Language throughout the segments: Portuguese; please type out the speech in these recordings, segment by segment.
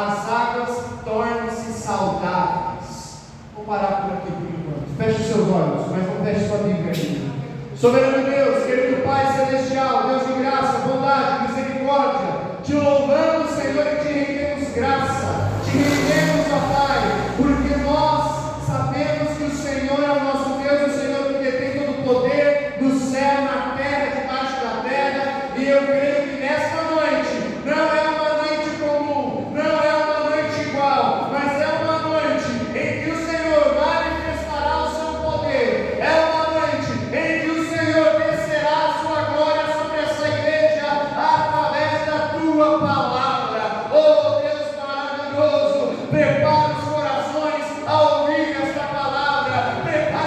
as águas tornam-se saudáveis. Vou parar por aqui por enquanto. Feche os seus olhos, mas não feche sua Bíblia ainda. Soberano Deus, querido Pai Celestial, Deus de graça, bondade, misericórdia, te louvamos, Senhor, e te rendemos graça, te rendemos, ó Pai, porque nós sabemos que o Senhor é o nosso Deus, o Senhor que detém todo o poder do céu, na terra, debaixo da terra, e eu creio que nesta noite não é uma noite comum, não é uma noite igual, mas é uma noite em que o Senhor manifestará o seu poder, é uma noite em que o Senhor descerá a sua glória sobre essa igreja através da tua palavra. Oh Deus maravilhoso, prepara os corações a ouvir esta palavra, prepara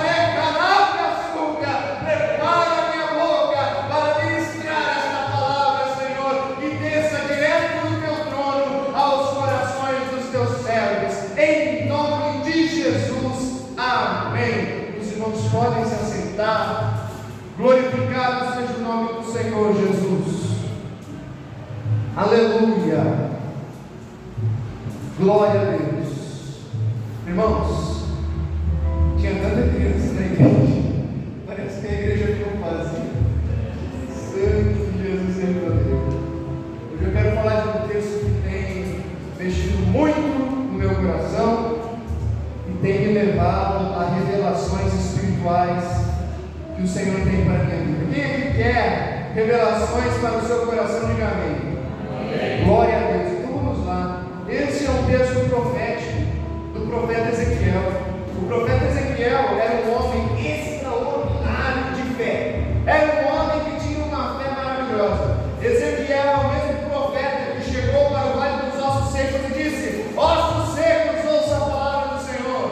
a minha boca para ministrar esta palavra, Senhor, e desça direto do teu trono aos corações dos teus servos, em nome de Jesus, amém. Os irmãos podem se assentar. Glorificado seja o nome do Senhor Jesus. Aleluia. Glória a Deus. Irmãos, tinha tanta criança na igreja, parece que a igreja ficou vazia. Santo Jesus sempre poder. Hoje eu quero falar de um texto que tem mexido muito no meu coração e tem me levado a revelações espirituais que o Senhor tem para a minha vida. Quem aqui quer revelações para o seu coração? Diga amém. Amém. Glória a Deus. Então vamos lá. Esse é um texto profético do profeta Ezequiel. O profeta Ezequiel era um homem extraordinário de fé. Era um homem que tinha uma fé maravilhosa. Ezequiel é o mesmo profeta que chegou para o vale dos ossos secos e disse: ossos secos, ouça a palavra do Senhor.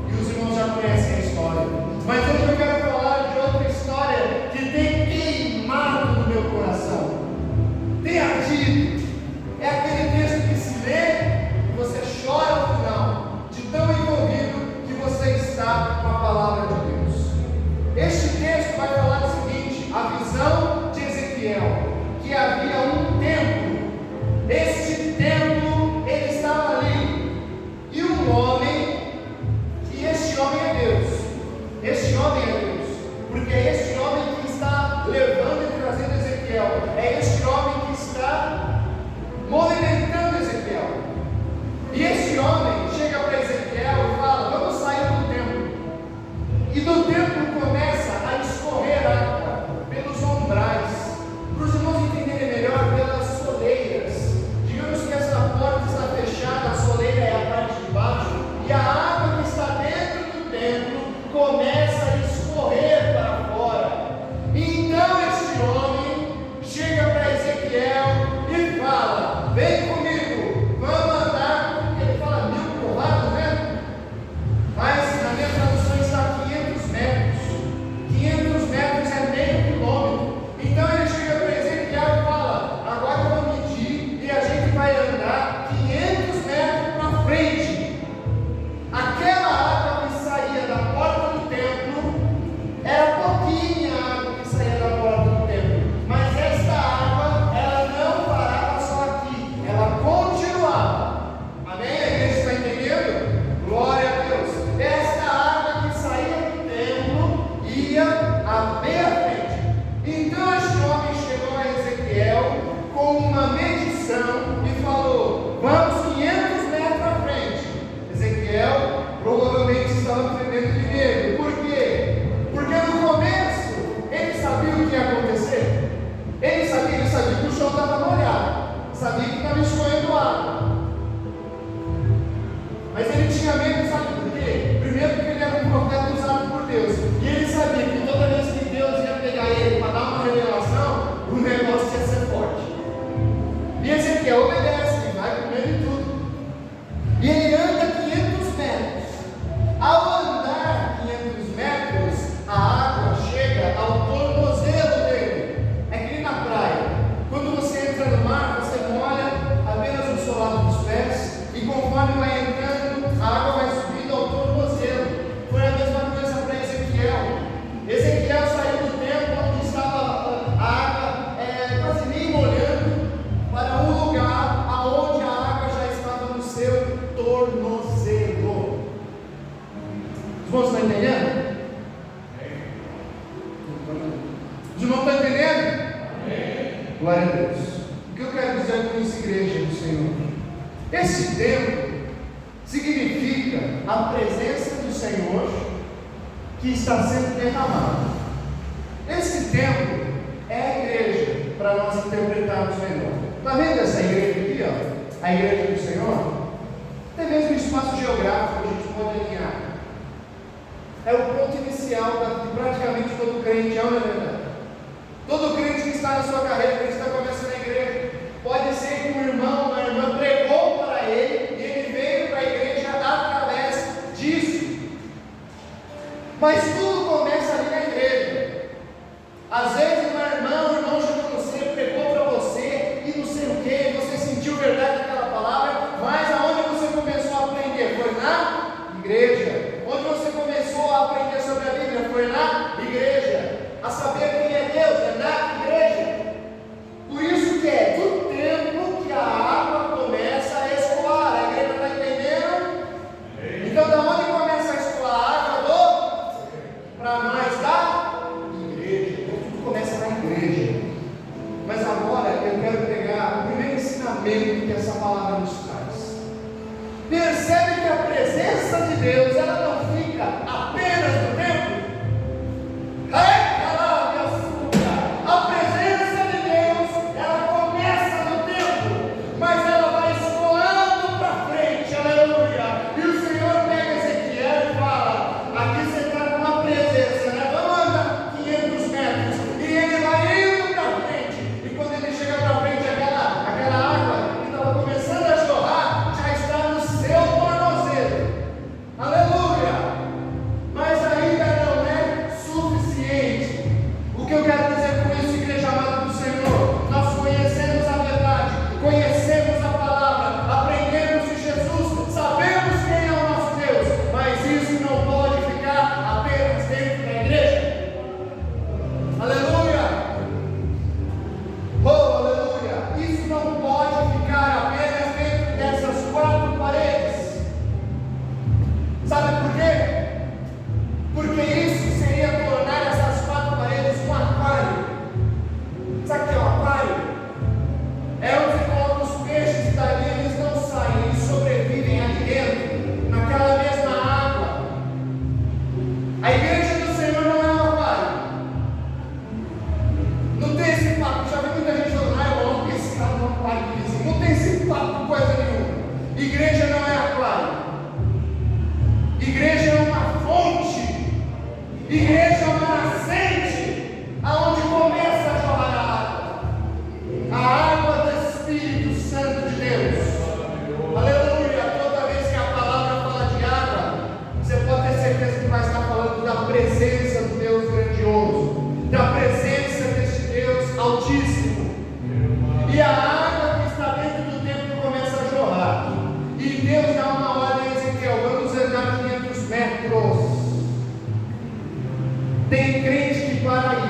E os irmãos já conhecem a história. Mas hoje eu quero falar de outra história que tem queimado no meu coração, tem ardido. É aquele texto que se lê e você chora ao final, de tão envolvido que você está com a palavra de Deus. Este texto vai falar o seguinte: a visão de Ezequiel, que havia um templo. Este templo, ele estava ali, e um homem, e este homem é Deus. Este homem é Deus, porque é este homem que está levando e trazendo Ezequiel, é este homem que está movimentando Ezequiel. E este homem chega para Ezequiel e fala: vamos sair do templo. E do templo começa a escorrer água pelos umbrais, para os irmãos entenderem melhor, pelas soleiras. Digamos que essa porta está fechada, a soleira é a parte de baixo, e a água que está dentro do templo começa a escorrer para fora. Então este homem chega para Ezequiel e fala: vem comigo, vamos andar. Ele fala 1000 porradas, né? Mas na minha tradução está 500 metros. 500 metros é meio quilômetro. Então ele chega para Ezequiel e fala: agora eu vou medir e a gente vai andar 500 metros para frente. Aquela água que saía da porta do templo era pouquinha a água que saía da porta do templo, mas esta água, ela não parava só aqui, ela continuava. Amém? A igreja está entendendo? Glória a Deus. Esta água que saía do templo ia a bem à frente. Então este homem chegou a Ezequiel com uma medição e falou: vamos 500 metros à frente. Ezequiel provavelmente estava tremendo de medo. Por quê? Porque no começo ele sabia o que ia acontecer. Ele sabia que o chão estava molhado, sabia que estava escorrendo água. Mas ele tinha medo, sabe por quê? Primeiro porque ele era um profeta usado por Deus, e ele sabia que toda vez que Deus ia pegar ele para dar uma revelação, o negócio ia ser forte. E Ezequiel obedece, vai com medo de tudo. E ele anda 500 metros. Ao andar 500 metros, a água chega ao tornozelo dele. É que nem na praia. Quando você entra no mar, você molha isso, igreja do Senhor. Esse templo significa a presença do Senhor que está sendo derramada. Esse templo é a igreja, para nós interpretarmos melhor. Está vendo essa igreja aqui, ó? A igreja do Senhor? Até mesmo o espaço geográfico que a gente pode alinhar. É o ponto inicial de praticamente todo crente, é uma verdade. Todo crente que está na sua carreira, que está começando a igreja, pode ser que um irmão, uma irmã pregou para ele e ele veio para a igreja através disso. Mas tudo começa ali na igreja. Às vezes uma irmã, um irmão chegou você, pregou para você e não sei o que, você sentiu verdade daquela palavra, mas aonde você começou a aprender? Foi na igreja. Onde você começou a aprender sobre a Bíblia? Foi na igreja. A saber quem é Deus? É na igreja. Por isso que é do tempo que a água começa a escoar. A igreja está entendendo? Então, da onde começa a escoar a água? Para nós da igreja. Então, tudo começa na igreja. Mas agora eu quero pegar o primeiro ensinamento que essa palavra nos traz. Percebe que a presença de Deus, ela não fica apenas no templo. A presença de Deus, ela começa no templo, mas ela vai escoando para frente, aleluia. E o Senhor pega Ezequiel e fala: aqui você está com uma presença, né? Vamos andar 500 metros. E ele vai indo para frente. E quando ele chega para frente, aquela água que estava começando a jorrar, já está no seu tornozelo, aleluia. Mas ainda não é suficiente. O que eu quero dizer com isso, igreja amada do Senhor? Nós conhecemos a verdade, conhecemos a palavra, aprendemos de Jesus, sabemos quem é o nosso Deus, mas isso não pode ficar apenas dentro da igreja. Aleluia! Oh, aleluia! Isso não pode ficar apenas dentro dessas quatro paredes. Sabe por quê? Porque isso seria tornar essas quatro paredes um aquário. Sabe o que é um aquário? É onde você coloca os peixes e dali eles não saem, eles sobrevivem ali dentro, naquela mesma água. A igreja do Senhor não é um aquário. Não tem esse papo, já vi muita gente falando: eu amo pescar no aquário do vizinho. Não tem esse papo, coisa nenhuma. Igreja não é aquário. Igreja é uma fonte. Igreja é uma nascente, aonde começa a jorrar a água do Espírito Santo de Deus. Aleluia! Toda vez que a palavra fala de água, você pode ter certeza que vai estar falando da presença do Deus grandioso, da presença deste Deus altíssimo. E a água que está dentro do templo começa a jorrar. E Deus dá uma ordem a Ezequiel: vamos andar 500 metros. Tem crente que para aí,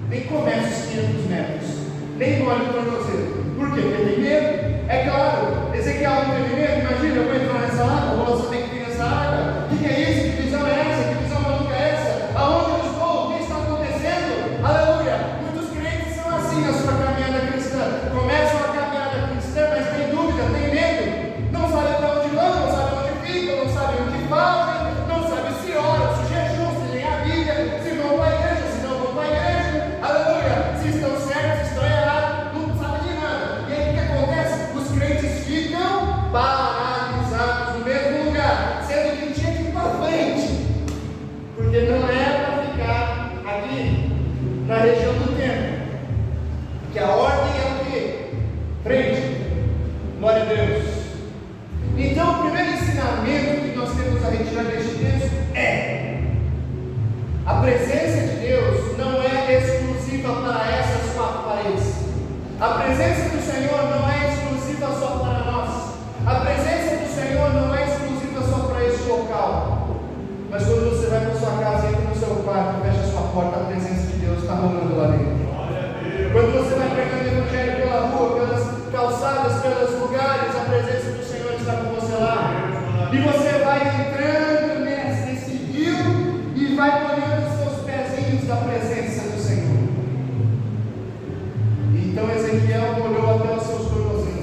nem começa os 500 metros, nem molha o tornozelo. Por quê? Porque tem medo. É claro, Ezequiel não teve medo. Imagina, eu vou entrar nessa água, vou saber que tem essa água. O que é isso? Que visão é essa? Que visão maluca é essa? Aonde eu estou? O que está acontecendo? Aleluia! Muitos crentes são assim na sua caminhada cristã. Começam a caminhada cristã, mas tem dúvida, tem medo. Não sabe para onde vão, não sabe onde ficam, não sabe o que fazem, não sabe se oram, se jejuam, se leem a Bíblia, se vão para a igreja, se não vão para a igreja, aleluia, se estão certos, se estão errados, não sabe de nada. E aí o que acontece? Os crentes ficam paralisados no mesmo lugar, sendo que tinha que ir para frente, porque não é para ficar aqui na região do templo, que a ordem é o quê? Frente. Glória a Deus. Então, o primeiro ensinamento que nós temos a retirar deste texto é: a presença de Deus não é exclusiva para essas quatro paredes. A presença do Senhor não é exclusiva só para nós. A presença do Senhor não é exclusiva só para este local. Mas quando você vai para sua casa, entra no seu quarto, fecha a sua porta, a presença de Deus está rolando lá dentro. Quando você vai pregando o evangelho pela rua, pelas calçadas, pelos lugares, a presença do Senhor está com você lá. E você vai entrando nesse rio e vai molhando os seus pezinhos da presença do Senhor. Então Ezequiel molhou até os seus tornozelos.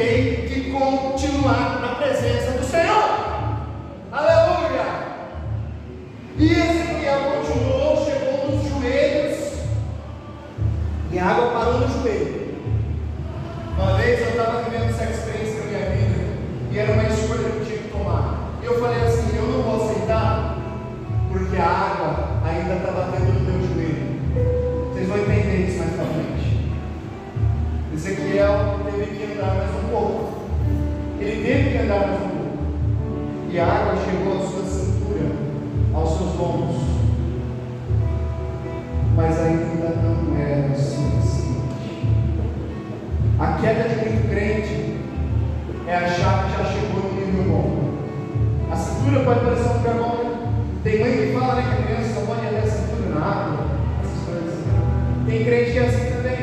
tem que continuar na presença do Senhor. Aleluia! E Ezequiel continuou, chegou nos joelhos, e a água parou no joelho. Uma vez eu estava vivendo essa experiência na minha vida, e era uma escolha que eu tinha que tomar. E eu falei assim: eu não vou aceitar, porque a água ainda está batendo no meu joelho. Vocês vão entender isso mais pra frente. Ezequiel teve que andar mais um pouco. Ele teve que andar mais um pouco. E a água chegou à sua cintura, aos seus ombros. Mas ainda não era suficiente. A queda de muito crente é achar que já chegou no nível bom. A cintura pode parecer um lugar bom, né? Tem mãe que fala, né, que a criança só pode ir até a cintura na água, essas coisas. Tem crente que é assim também.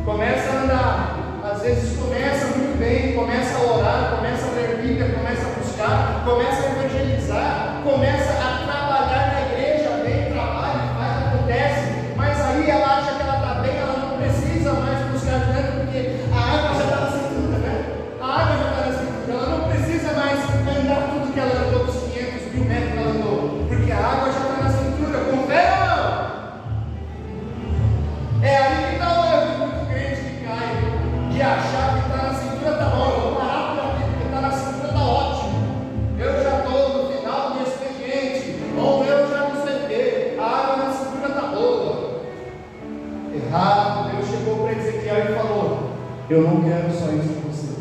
Começa a andar, às vezes começa muito bem, começa a orar, começa a ler Bíblia, começa a buscar, começa a evangelizar, começa a trabalhar na igreja, vem, trabalha, faz, acontece, mas aí ela acha que ela está bem, ela não precisa mais buscar tanto, porque a água já está na cintura, né? A água já está na cintura, ela não precisa mais andar tudo que ela andou, os 500 mil metros que ela andou, porque a água já está na cintura, confere ou não? É aí que está o erro de muito crente que cai, de achar que está na cintura, está bom, eu vou parar por aqui, porque está na cintura, está ótimo, eu já estou no final do meu expediente, ou eu já não sei o quê, a água na cintura está boa. Errado. Deus chegou para Ezequiel e falou: eu não quero só isso para você,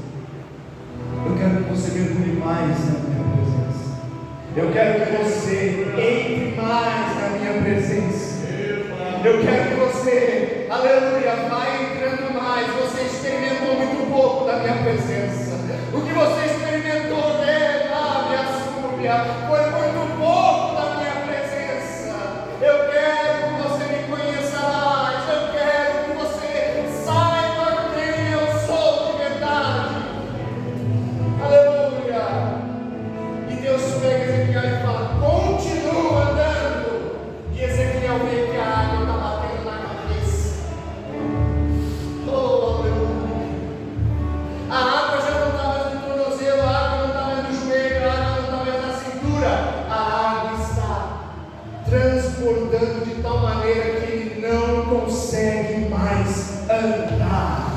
eu quero que você mergulhe mais na minha presença, eu quero que você entre mais na minha presença, eu quero que você, aleluia, vai entrando mais. Você experimentou muito pouco da minha presença, o que você experimentou dela, minha súbia, foi muito pouco da minha presença. Eu quero que você me conheça mais, eu quero que você saiba quem eu sou de verdade, aleluia. E Deus pega Ezequiel e fala: continua andando. E Ezequiel vê que a água está batendo na cabeça. Oh, aleluia. A água já não está mais no tornozelo, a água não está mais no joelho, a água não está mais na cintura. A água está transbordando de tal maneira que ele não consegue mais andar.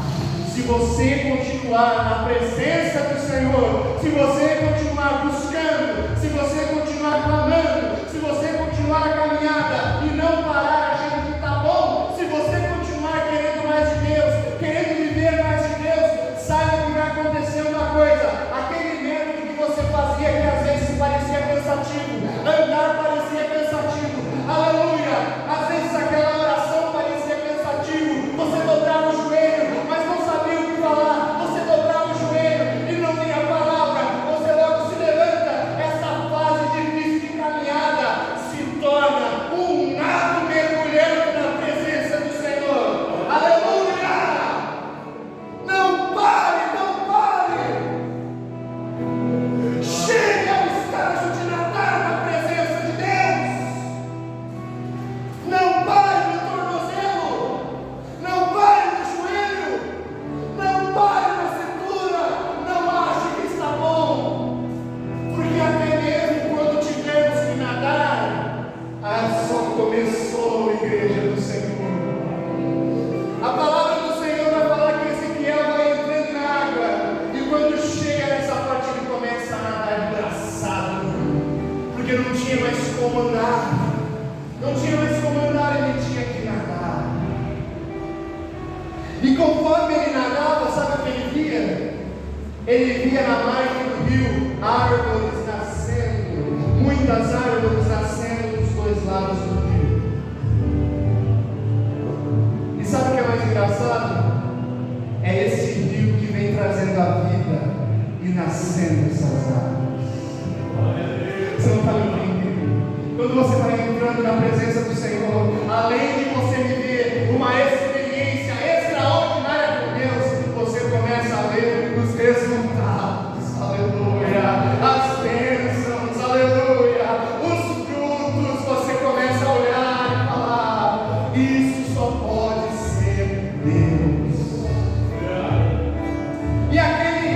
Se você continuar na presença do Senhor, se você continuar buscando, se você continuar clamando, se você continuar a caminhada e não parar achando que está bom, se você continuar querendo mais de Deus, querendo viver mais de Deus, saiba que vai acontecer uma coisa: aquele método que você fazia, que às vezes parecia cansativo, andar parecia cansativo, aleluia, às vezes aquela oração parecia cansativo, você dobrava o joelho, mas não sabia o que falar, você dobrava o joelho e não vinha a palavra, você logo se levanta. Essa fase difícil de caminhada se torna um nado mergulhando na presença do Senhor, aleluia. Não pare, não pare, chegue ao estágio de nadar na presença de Deus. Não pare no tornozelo, não pare no joelho, não pare na cintura, não ache que está bom, porque até mesmo quando tivermos que nadar, só começou a igreja do Senhor. A palavra do Senhor vai falar que Ezequiel vai entrando na água, e quando chega nessa parte ele começa a nadar de braçada, porque não tinha mais como andar. Não tinha mais como andar, ele tinha que nadar. E conforme ele nadava, sabe o que ele via? Ele via na margem do rio árvores nascendo, muitas árvores nascendo dos dois lados do rio. E sabe o que é mais engraçado? É esse rio que vem trazendo a vida e nascendo essas árvores. Você não está me entendendo? Quando você vai entrando na presença do Senhor, além de você viver uma experiência extraordinária com Deus, você começa a ver os resultados, aleluia, as bênçãos, aleluia, os frutos. Você começa a olhar e falar: isso só pode ser Deus. E aquele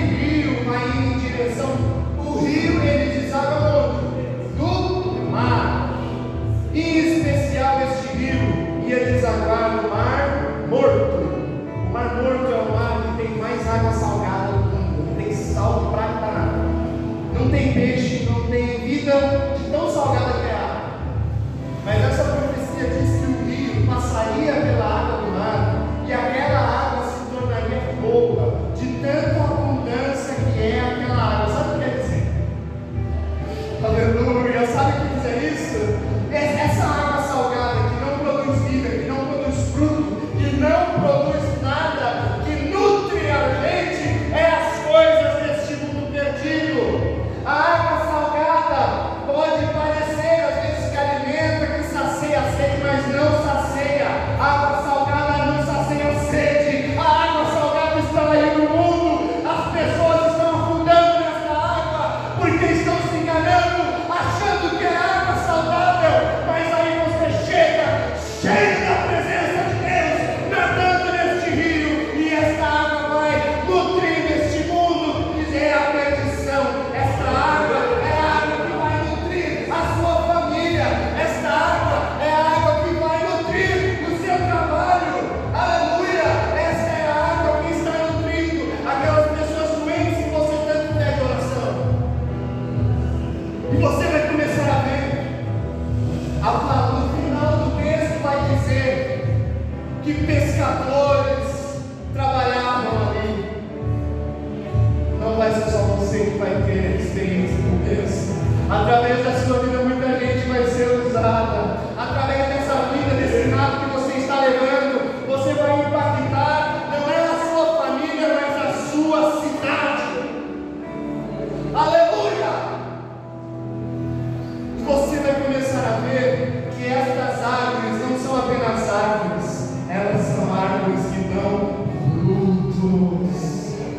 não vai ser só você que vai ter experiência com Deus. Através da sua vida, muita gente vai ser usada. Através dessa vida, desse lado que você está levando, você vai impactar, não é a sua família, mas a sua cidade. Aleluia! Você vai começar a ver que estas árvores não são apenas árvores, elas são árvores que dão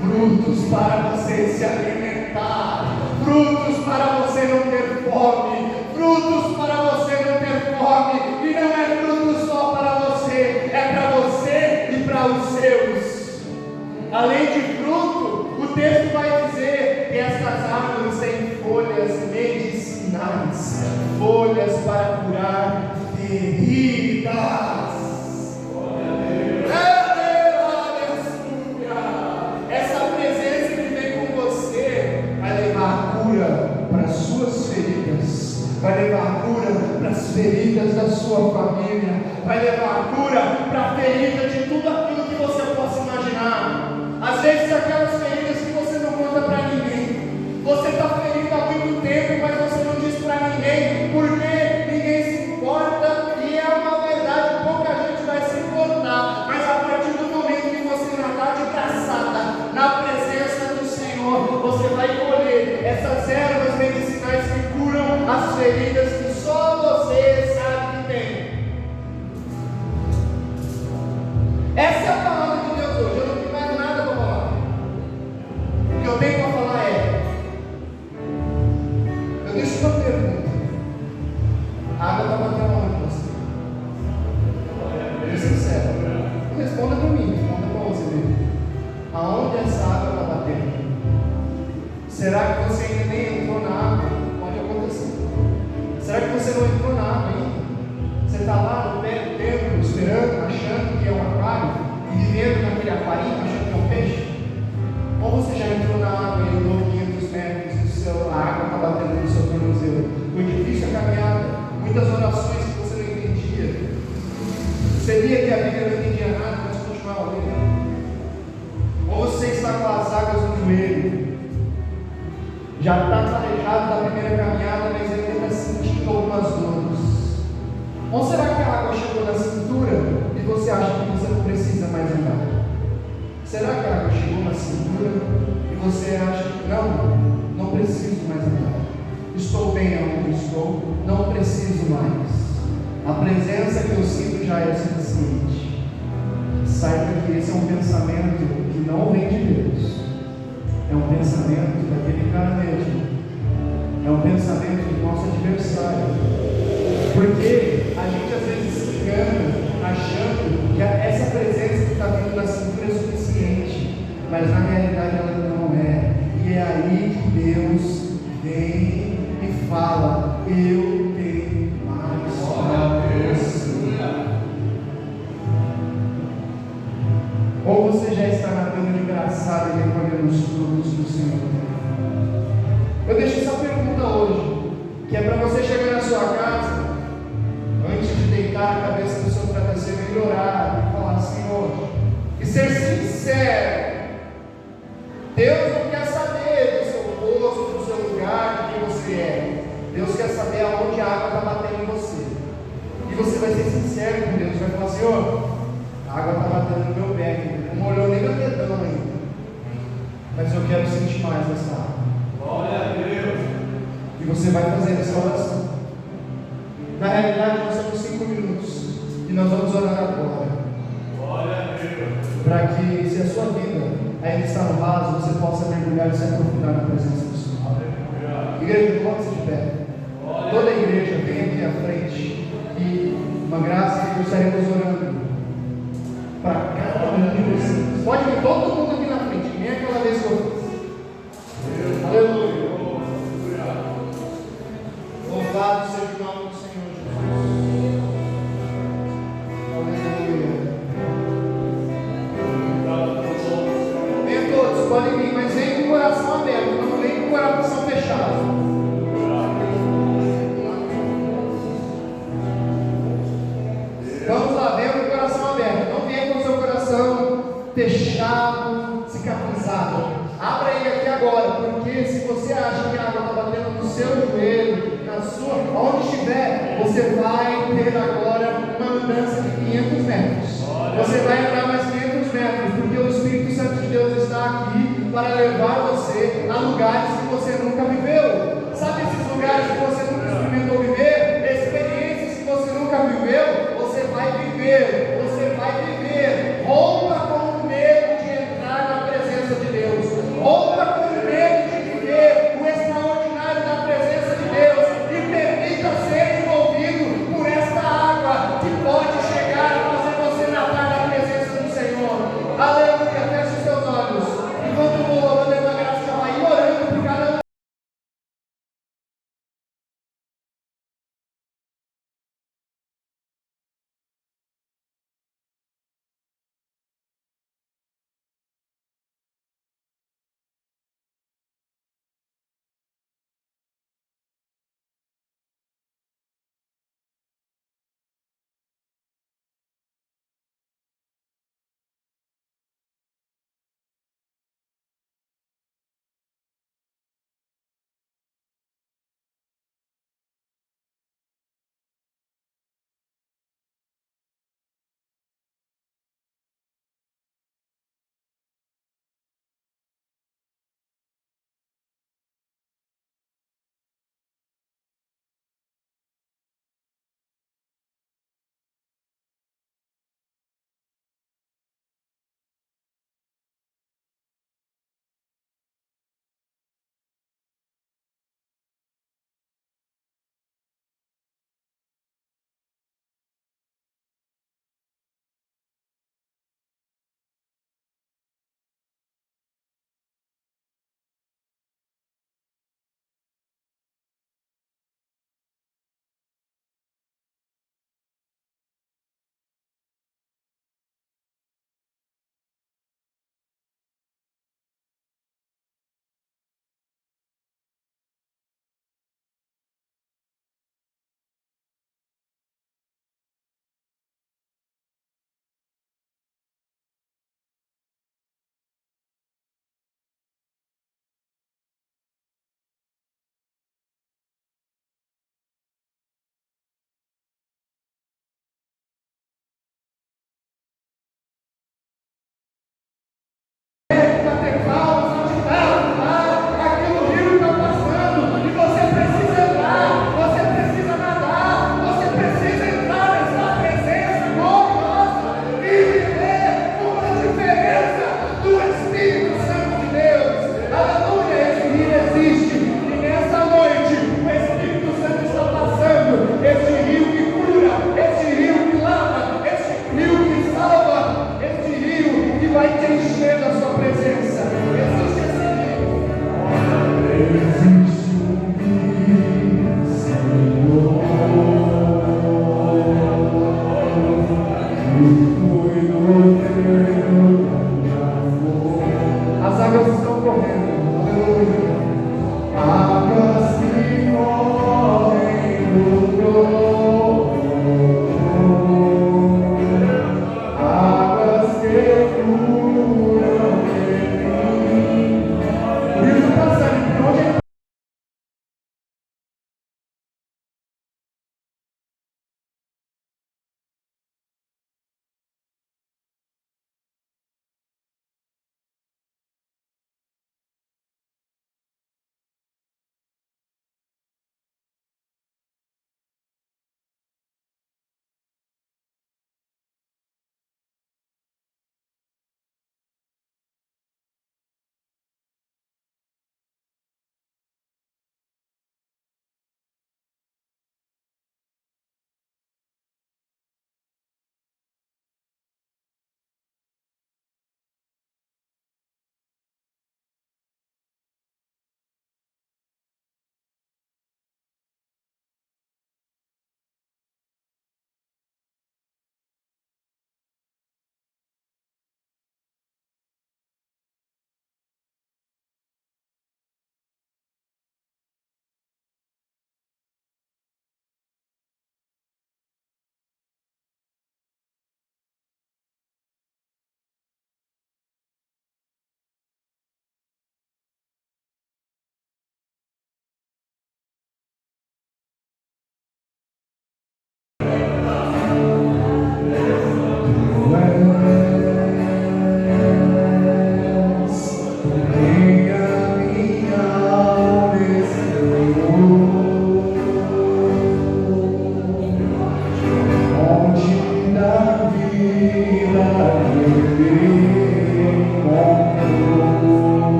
frutos para você se alimentar, frutos para você não ter fome, frutos para você não ter fome, e não é fruto só para você, é para você e para os seus. Além de fruto, o texto vai dizer que estas árvores têm folhas medicinais, folhas para curar feridas. Essa presença que vem com você vai levar a cura para as suas feridas, vai levar a cura para as feridas da sua família, vai levar a cura para a ferida de tudo aquilo que você possa imaginar. Às vezes aquelas feridas que você não conta para ninguém. Você está ferido há muito tempo, mas você não diz para ninguém, porque ninguém se importa, e é uma verdade, pouca gente vai se importar. Mas a partir do momento que você está de braçada na presença do Senhor, você vai colher essas ervas medicinais que curam as feridas que só você sabe que tem. Essa é a palavra de Deus hoje. Eu não tenho mais nada para falar. O que eu tenho para falar é: eu deixo uma pergunta. A água está batendo onde você? Seja sincero. Não responda para mim, responda para você mesmo. Aonde essa água está batendo? Será que você ainda nem entrou na água? Pode acontecer. Será que você não entrou na água ainda? Você está lá no pé do templo, esperando, achando que é um aquário, e vivendo naquele aquarinho, achando que é um peixe? Ou você já entrou na água e andou 500 metros, a água está batendo no seu tornozelo? Foi difícil a caminhada, muitas orações que você não entendia. Você via que a Bíblia não entendia nada, mas continuava lendo. Ou você está com as águas no joelho, já está calejado da primeira caminhada, mas ainda está sentindo algumas dores. Ou será que a água chegou na cintura e você acha que você não precisa mais andar? Será que a água chegou na cintura e você acha que não preciso mais andar? Estou bem onde estou, não preciso mais. A presença que eu sinto já é suficiente. Saiba que esse é um pensamento que não vem de Deus. É um pensamento daquele cara mesmo. É um pensamento do nosso adversário. Porque a gente às vezes se engana achando que essa presença que está vindo na cintura é suficiente, mas na realidade ela não é. E é aí que Deus vem e fala: eu tenho mais para você. Ou você já está nadando de braçada e recolhendo os frutos do Senhor? Eu deixo essa pergunta hoje, que é para você chegar na sua casa, antes de deitar a cabeça no seu travesseiro e orar e falar: Senhor, e ser sincero. Deus não quer saber do seu posto, do seu lugar, de quem você é. Deus quer saber aonde a água está batendo em você. E você vai ser sincero com Deus, vai falar: Senhor, a água está batendo no meu pé, não molhou nem meu dedão ainda, mas eu quero sentir mais dessa água. Glória a Deus. E você vai fazer essa oração. Na realidade, nós temos 5 minutos e nós vamos orar agora. Glória a Deus. Para que, se a sua vida ainda está no vaso, você possa mergulhar e se aprofundar na presença do Senhor. Igreja, coloque-se de pé. Toda a igreja vem aqui à frente. E uma graça que estaremos orando para cada um de vocês. Pode vir todo mundo aqui na frente, nem aquela vez que eu fiz. Aleluia. Louvado seja o nome do Senhor Jesus. Aleluia. Venham todos, podem vir, mas vem com o coração aberto, não vem com o coração fechado. Vamos lá, venha com o coração aberto, não venha com o seu coração fechado. Porque se você acha que a água está batendo no seu joelho, na sua, aonde estiver, você vai ter agora uma andança de 500 metros. Você vai andar mais 500 metros, porque o Espírito Santo de Deus está aqui para levar você a lugares que você nunca viveu. Sabe esses lugares que você nunca experimentou viver? Experiências que você nunca viveu? Você vai viver, você vai viver. Rompa com o medo de entrar na presença de Deus. Rompa com o medo de viver o extraordinário da presença de Deus e permita ser envolvido por esta água que pode chegar a fazer você nadar na presença do Senhor. Aleluia, feche os seus olhos. Enquanto o louvor da graça vai orando por cada um.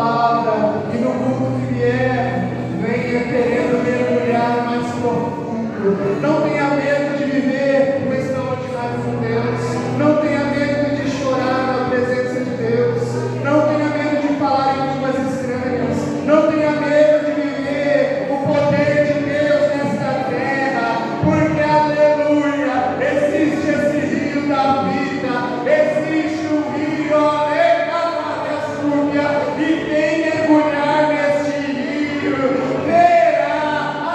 palavra e no culto que vier, venha querendo mergulhar mais profundo. Não tenha medo de viver o extraordinário com Deus. Não tenha medo de chorar na presença de Deus. Não tenha medo de falar em línguas estranhas. Não tenha medo de viver o poder de Deus nesta terra. Porque, aleluia, existe esse rio da vida. Existe um rio, e quem mergulhar neste rio verá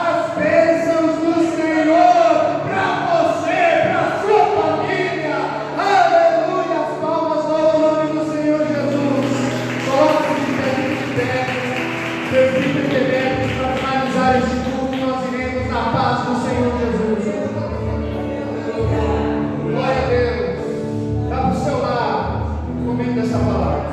as bênçãos do Senhor para você, para sua família. Aleluia, as palmas ao nome do Senhor Jesus. Coloque-se de pé, permita que devemos para finalizar este culto, nós iremos na paz do Senhor Jesus. Glória a Deus. Está para o seu lado, comendo essa palavra.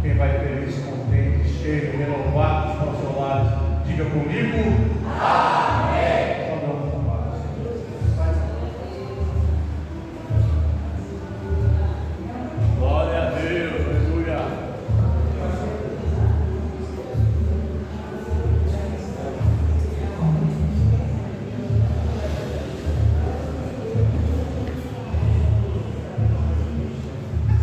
Quem vai feliz, contente, cheio, renovado para os seus lares, diga comigo.